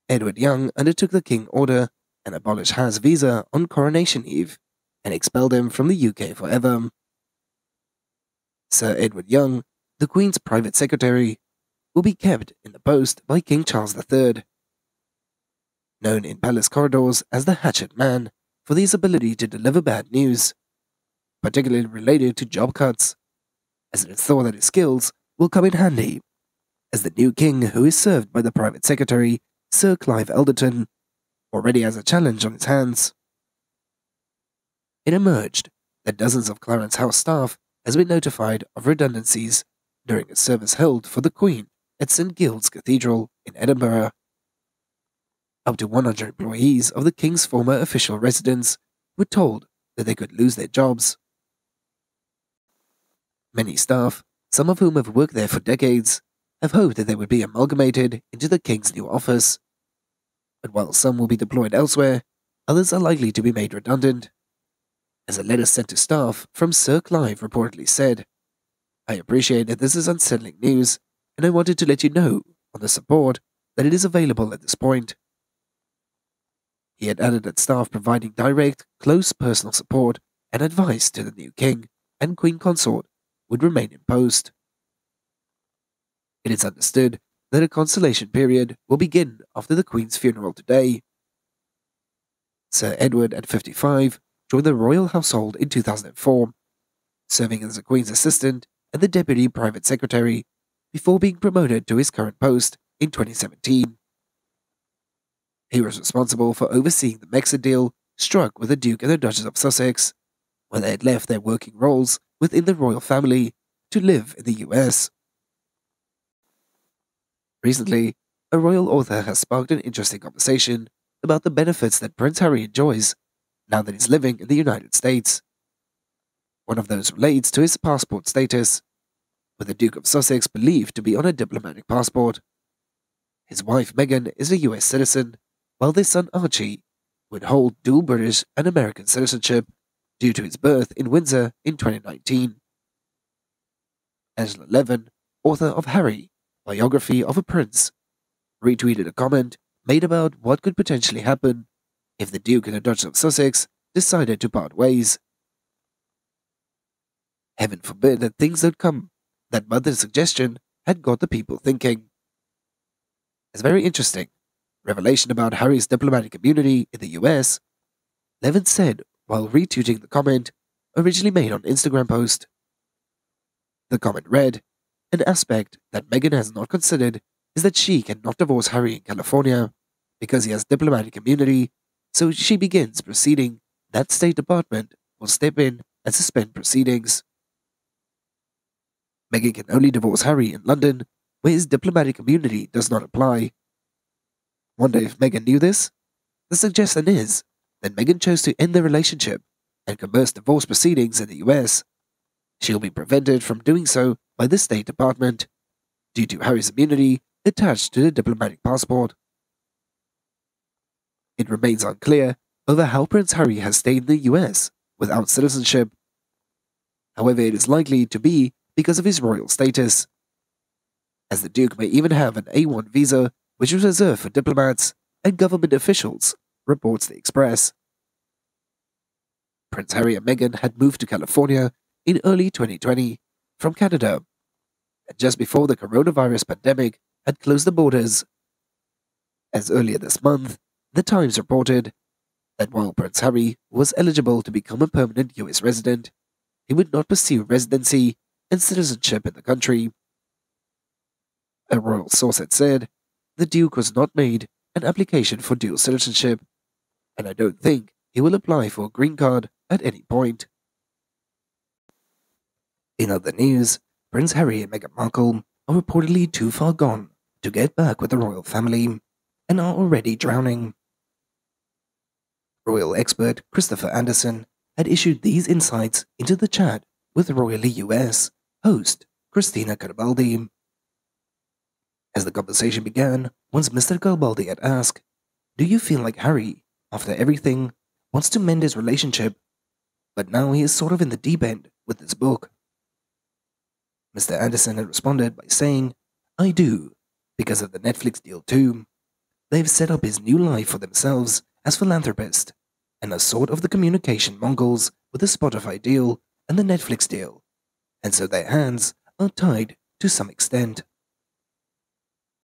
Edward Young undertook the King Order and abolished Haz visa on Coronation Eve and expelled him from the UK forever. Sir Edward Young, the Queen's private secretary, will be kept in the post by King Charles III. Known in palace corridors as the Hatchet Man for his ability to deliver bad news, particularly related to job cuts, as it is thought that his skills will come in handy, as the new king, who is served by the private secretary, Sir Clive Alderton, already has a challenge on his hands. It emerged that dozens of Clarence House staff has been notified of redundancies during a service held for the Queen at St Giles Cathedral in Edinburgh. Up to 100 employees of the King's former official residence were told that they could lose their jobs. Many staff, some of whom have worked there for decades, have hoped that they would be amalgamated into the King's new office. But while some will be deployed elsewhere, others are likely to be made redundant. As a letter sent to staff from Sir Clive reportedly said, "I appreciate that this is unsettling news, and I wanted to let you know, on the support, that it is available at this point." He had added that staff providing direct, close personal support and advice to the new King and Queen Consort would remain in post. It is understood that a consolation period will begin after the Queen's funeral today. Sir Edward, at 55, joined the royal household in 2004, serving as the Queen's assistant and the deputy private secretary before being promoted to his current post in 2017. He was responsible for overseeing the Meghan deal struck with the Duke and the Duchess of Sussex, when they had left their working roles within the royal family to live in the US. Recently, a royal author has sparked an interesting conversation about the benefits that Prince Harry enjoys now that he's living in the United States. One of those relates to his passport status, with the Duke of Sussex believed to be on a diplomatic passport. His wife Meghan is a US citizen, while their son Archie would hold dual British and American citizenship due to his birth in Windsor in 2019. Angela Levin, author of Harry, Biography of a Prince, retweeted a comment made about what could potentially happen if the Duke and the Duchess of Sussex decided to part ways. Heaven forbid that things don't come, but the suggestion had got the people thinking. It's very interesting. Revelation about Harry's diplomatic immunity in the US, Levin said while retweeting the comment originally made on Instagram post. The comment read, "An aspect that Meghan has not considered is that she cannot divorce Harry in California because he has diplomatic immunity, so she begins proceeding, that State Department will step in and suspend proceedings. Meghan can only divorce Harry in London, where his diplomatic immunity does not apply. Wonder if Meghan knew this? The suggestion is that Meghan chose to end the relationship and commence divorce proceedings in the US. She'll be prevented from doing so by the State Department, due to Harry's immunity attached to the diplomatic passport. It remains unclear over how Prince Harry has stayed in the US without citizenship. However, it is likely to be because of his royal status, as the Duke may even have an A1 visa which is reserved for diplomats and government officials, reports The Express. Prince Harry and Meghan had moved to California in early 2020 from Canada, and just before the coronavirus pandemic had closed the borders. As earlier this month, The Times reported that while Prince Harry was eligible to become a permanent US resident, he would not pursue residency and citizenship in the country. A royal source had said, "The Duke was not made an application for dual citizenship, and I don't think he will apply for a green card at any point." In other news, Prince Harry and Meghan Markle are reportedly too far gone to get back with the royal family and are already drowning. Royal expert Christopher Anderson had issued these insights into the chat with Royally US host Christina Garibaldi. As the conversation began, once Mr. Garibaldi had asked, "Do you feel like Harry, after everything, wants to mend his relationship, but now he is sort of in the deep end with this book?" Mr. Anderson had responded by saying, "I do, because of the Netflix deal too. they've set up his new life for themselves as philanthropist, and are sort of the communication Mongols with the Spotify deal and the Netflix deal, and so their hands are tied to some extent.